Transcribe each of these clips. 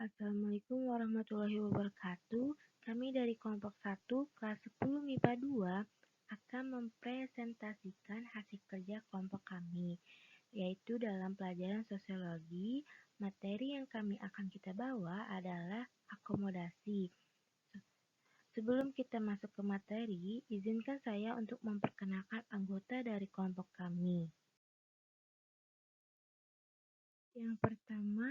Assalamualaikum warahmatullahi wabarakatuh. Kami dari kelompok 1 kelas 10 MIPA 2 akan mempresentasikan hasil kerja kelompok kami, yaitu dalam pelajaran sosiologi. Materi yang kami akan kita bawa adalah akomodasi. Sebelum kita masuk ke materi, izinkan saya untuk memperkenalkan anggota dari kelompok kami. Yang pertama,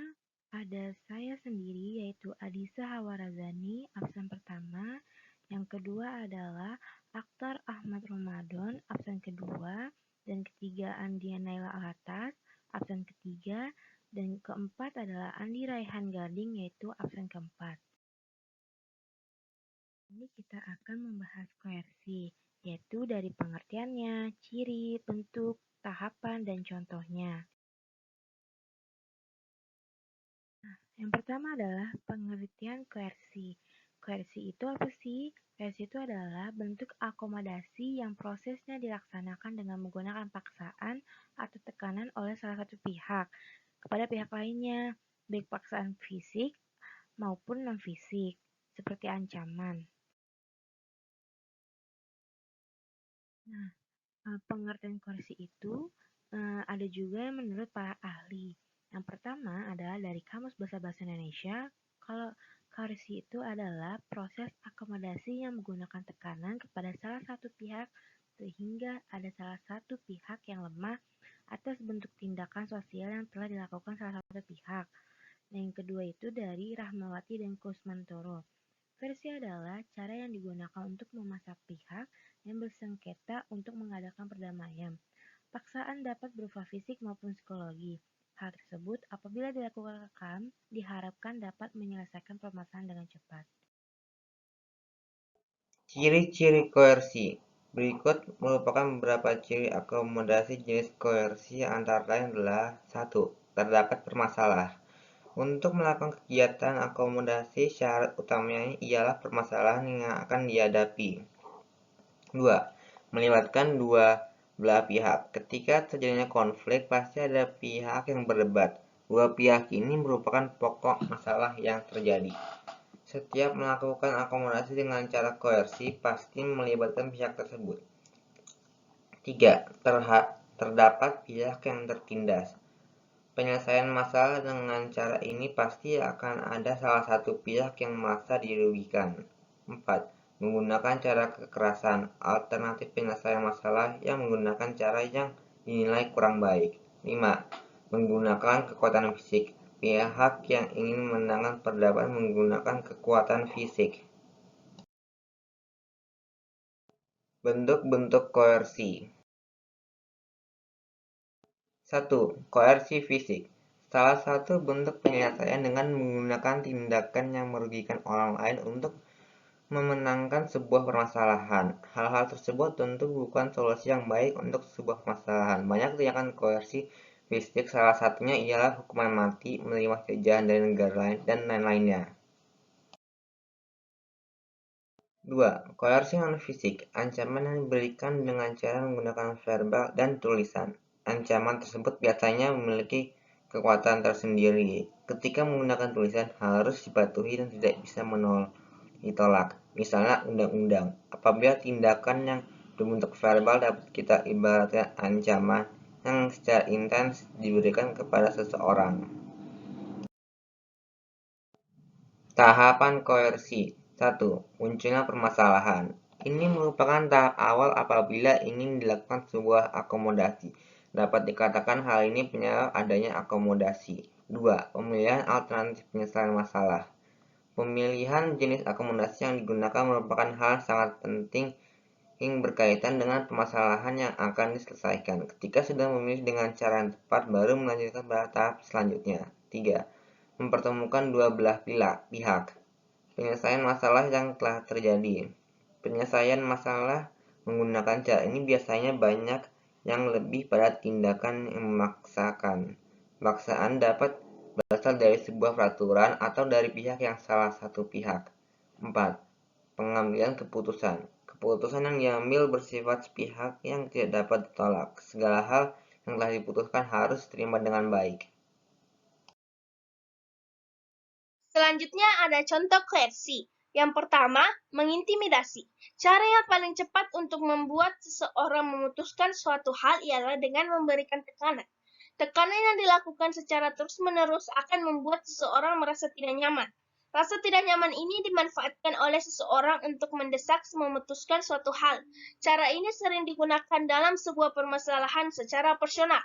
ada saya sendiri, yaitu Adisa Hawarazani, absen pertama. Yang kedua adalah Akhtar Ahmad Ramadan, absen kedua. Dan ketiga, Andia Naila Alatas, absen ketiga. Dan keempat adalah Andi Raihan Gading, yaitu absen keempat. Ini kita akan membahas koersi, yaitu dari pengertiannya, ciri, bentuk, tahapan, dan contohnya. Yang pertama adalah pengertian koersi. Koersi itu apa sih? Koersi itu adalah bentuk akomodasi yang prosesnya dilaksanakan dengan menggunakan paksaan atau tekanan oleh salah satu pihak kepada pihak lainnya, baik paksaan fisik maupun non-fisik, seperti ancaman. Nah, pengertian koersi itu ada juga menurut para ahli. Yang pertama adalah dari Kamus Bahasa Indonesia. Kalau koersi itu adalah proses akomodasi yang menggunakan tekanan kepada salah satu pihak sehingga ada salah satu pihak yang lemah atas bentuk tindakan sosial yang telah dilakukan salah satu pihak. Dan yang kedua itu dari Rahmawati dan Kusmantoro. Versi adalah cara yang digunakan untuk memasak pihak yang bersengketa untuk mengadakan perdamaian. Paksaan dapat berupa fisik maupun psikologi. Hal tersebut apabila dilakukan diharapkan dapat menyelesaikan permasalahan dengan cepat. Ciri-ciri koersi. Berikut merupakan beberapa ciri akomodasi jenis koersi antara lain adalah 1. Terdapat permasalahan. Untuk melakukan kegiatan akomodasi, syarat utamanya ialah permasalahan yang akan dihadapi. 2. Melibatkan dua belah pihak. Ketika terjadinya konflik, pasti ada pihak yang berdebat. Dua pihak ini merupakan pokok masalah yang terjadi. Setiap melakukan akomodasi dengan cara koersi pasti melibatkan pihak tersebut. 3. Terdapat pihak yang tertindas. Penyelesaian masalah dengan cara ini pasti akan ada salah satu pihak yang merasa dirugikan. 4. Menggunakan cara kekerasan. Alternatif penyelesaian masalah yang menggunakan cara yang dinilai kurang baik. 5. Menggunakan kekuatan fisik. Pihak yang ingin menangkan perdebatan menggunakan kekuatan fisik. Bentuk-bentuk koersi. 1. Koersi fisik. Salah satu bentuk penyelesaian dengan menggunakan tindakan yang merugikan orang lain untuk memenangkan sebuah permasalahan. Hal-hal tersebut tentu bukan solusi yang baik untuk sebuah permasalahan. Banyak tindakan koersi fisik, salah satunya ialah hukuman mati, menerima jajahan dari negara lain, dan lain-lainnya. 2. Koersi non-fisik. Ancaman yang diberikan dengan cara menggunakan verbal dan tulisan. Ancaman tersebut biasanya memiliki kekuatan tersendiri. Ketika menggunakan tulisan harus dipatuhi dan tidak bisa ditolak. Misalnya undang-undang. Apabila tindakan yang berbentuk verbal dapat kita ibaratkan ancaman yang secara intens diberikan kepada seseorang. Tahapan koersi. 1. Munculnya permasalahan. Ini merupakan tahap awal apabila ingin dilakukan sebuah akomodasi. Dapat dikatakan hal ini penyebab adanya akomodasi. 2. Pemilihan alternatif penyelesaian masalah. Pemilihan jenis akomodasi yang digunakan merupakan hal sangat penting yang berkaitan dengan permasalahan yang akan diselesaikan. Ketika sudah memilih dengan cara yang tepat, baru melanjutkan pada tahap selanjutnya. 3. Mempertemukan dua belah pihak. Penyelesaian masalah yang telah terjadi. Penyelesaian masalah menggunakan cara ini biasanya banyak yang lebih pada tindakan yang memaksakan. Paksaan dapat berasal dari sebuah peraturan atau dari pihak yang salah satu pihak. 4. Pengambilan keputusan. Keputusan yang diambil bersifat sepihak yang tidak dapat ditolak. Segala hal yang telah diputuskan harus diterima dengan baik. Selanjutnya ada contoh koersi. Yang pertama, mengintimidasi. Cara yang paling cepat untuk membuat seseorang memutuskan suatu hal ialah dengan memberikan tekanan. Tekanan yang dilakukan secara terus-menerus akan membuat seseorang merasa tidak nyaman. Rasa tidak nyaman ini dimanfaatkan oleh seseorang untuk mendesak memutuskan suatu hal. Cara ini sering digunakan dalam sebuah permasalahan secara personal.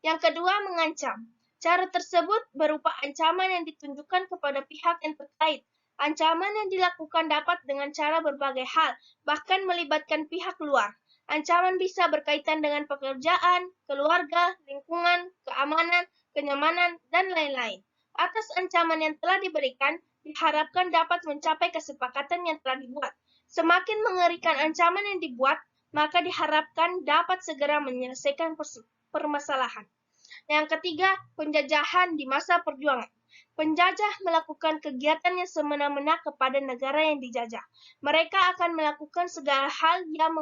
Yang kedua, mengancam. Cara tersebut berupa ancaman yang ditunjukkan kepada pihak yang terkait. Ancaman yang dilakukan dapat dengan cara berbagai hal, bahkan melibatkan pihak luar. Ancaman bisa berkaitan dengan pekerjaan, keluarga, lingkungan, keamanan, kenyamanan, dan lain-lain. Atas ancaman yang telah diberikan, diharapkan dapat mencapai kesepakatan yang telah dibuat. Semakin mengerikan ancaman yang dibuat, maka diharapkan dapat segera menyelesaikan permasalahan. Yang ketiga, penjajahan di masa perjuangan. Penjajah melakukan kegiatan yang semena-mena kepada negara yang dijajah. Mereka akan melakukan segala hal yang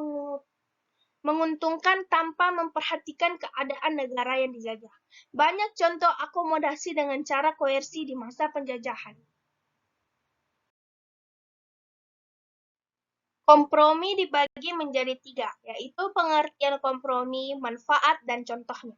menguntungkan tanpa memperhatikan keadaan negara yang dijajah. Banyak contoh akomodasi dengan cara koersi di masa penjajahan. Kompromi dibagi menjadi 3, yaitu pengertian kompromi, manfaat, dan contohnya.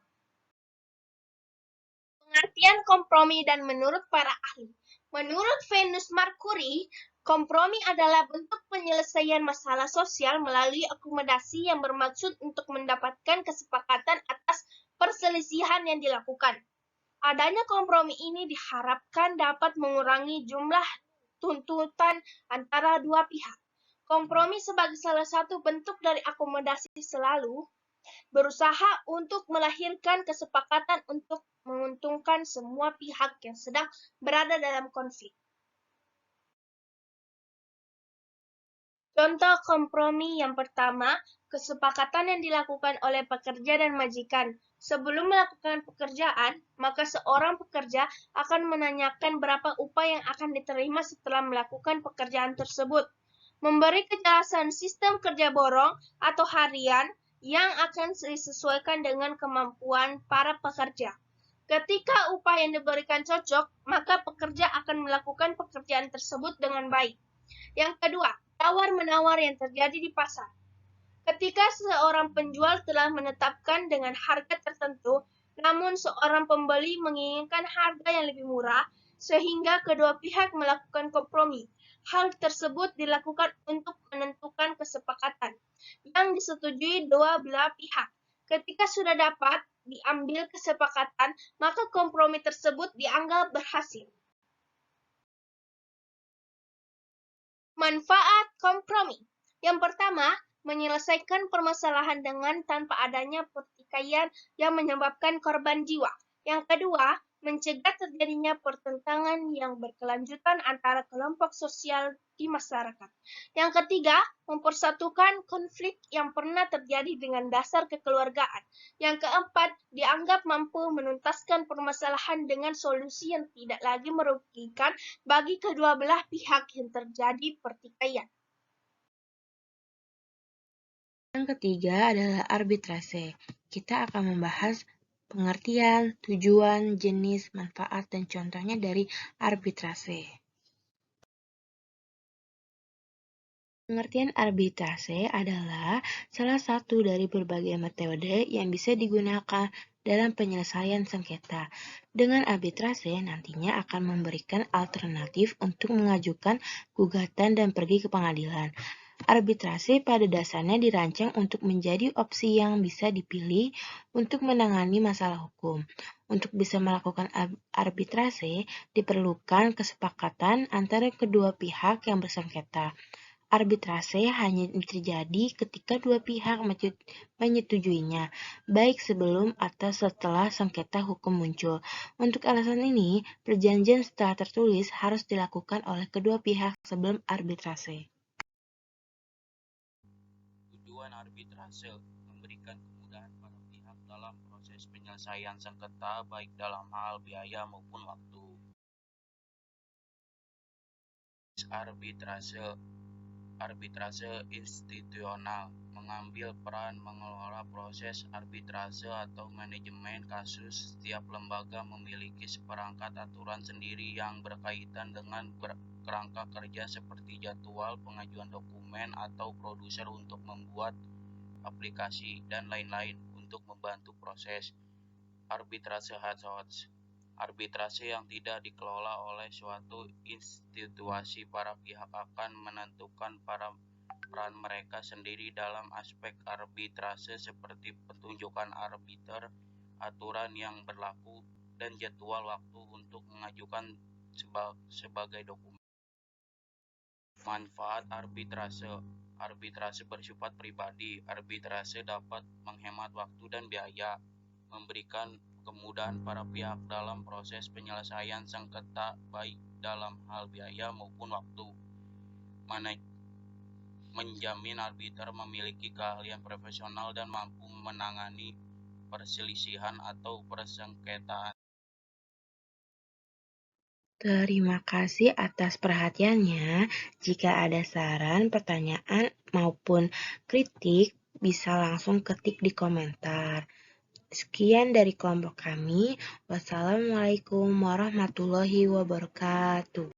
Pengertian kompromi dan menurut para ahli. Menurut Venus Mercury, kompromi adalah bentuk penyelesaian masalah sosial melalui akomodasi yang bermaksud untuk mendapatkan kesepakatan atas perselisihan yang dilakukan. Adanya kompromi ini diharapkan dapat mengurangi jumlah tuntutan antara dua pihak. Kompromi sebagai salah satu bentuk dari akomodasi selalu berusaha untuk melahirkan kesepakatan untuk menguntungkan semua pihak yang sedang berada dalam konflik. Contoh kompromi yang pertama, kesepakatan yang dilakukan oleh pekerja dan majikan. Sebelum melakukan pekerjaan, maka seorang pekerja akan menanyakan berapa upah yang akan diterima setelah melakukan pekerjaan tersebut. Memberi kejelasan sistem kerja borong atau harian yang akan disesuaikan dengan kemampuan para pekerja. Ketika upah yang diberikan cocok, maka pekerja akan melakukan pekerjaan tersebut dengan baik. Yang kedua, tawar-menawar yang terjadi di pasar. Ketika seorang penjual telah menetapkan dengan harga tertentu, namun seorang pembeli menginginkan harga yang lebih murah, sehingga kedua pihak melakukan kompromi. Hal tersebut dilakukan untuk menentukan kesepakatan yang disetujui dua belah pihak. Ketika sudah dapat diambil kesepakatan, maka kompromi tersebut dianggap berhasil. Manfaat kompromi. Yang pertama, menyelesaikan permasalahan dengan tanpa adanya pertikaian yang menyebabkan korban jiwa. Yang kedua, mencegah terjadinya pertentangan yang berkelanjutan antara kelompok sosial di masyarakat. Yang ketiga, mempersatukan konflik yang pernah terjadi dengan dasar kekeluargaan. Yang keempat, dianggap mampu menuntaskan permasalahan dengan solusi yang tidak lagi merugikan bagi kedua belah pihak yang terjadi pertikaian. Yang ketiga adalah arbitrase. Kita akan membahas pengertian, tujuan, jenis, manfaat, dan contohnya dari arbitrase. Pengertian arbitrase adalah salah satu dari berbagai metode yang bisa digunakan dalam penyelesaian sengketa. Dengan arbitrase nantinya akan memberikan alternatif untuk mengajukan gugatan dan pergi ke pengadilan. Arbitrase pada dasarnya dirancang untuk menjadi opsi yang bisa dipilih untuk menangani masalah hukum. Untuk bisa melakukan arbitrase, diperlukan kesepakatan antara kedua pihak yang bersengketa. Arbitrase hanya terjadi ketika dua pihak menyetujuinya, baik sebelum atau setelah sengketa hukum muncul. Untuk alasan ini, perjanjian secara tertulis harus dilakukan oleh kedua pihak sebelum arbitrase. Tujuan arbitrase memberikan kemudahan pada pihak dalam proses penyelesaian sengketa baik dalam hal biaya maupun waktu. Arbitrase institusional mengambil peran mengelola proses arbitrase atau manajemen kasus. Setiap lembaga memiliki seperangkat aturan sendiri yang berkaitan dengan kerangka kerja seperti jadwal pengajuan dokumen atau produser untuk membuat aplikasi, dan lain-lain untuk membantu proses arbitrase HOTS. Arbitrase yang tidak dikelola oleh suatu institusi, para pihak akan menentukan peran mereka sendiri dalam aspek arbitrase seperti penunjukan arbiter, aturan yang berlaku, dan jadwal waktu untuk mengajukan sebagai dokumen. Manfaat arbitrase. Arbitrase bersifat pribadi. Arbitrase dapat menghemat waktu dan biaya, memberikan kemudahan para pihak dalam proses penyelesaian sengketa baik dalam hal biaya maupun waktu. Menjamin arbiter memiliki keahlian profesional dan mampu menangani perselisihan atau persengketaan. Terima kasih atas perhatiannya. Jika ada saran, pertanyaan, maupun kritik, bisa langsung ketik di komentar. Sekian dari kelompok kami. Wassalamualaikum warahmatullahi wabarakatuh.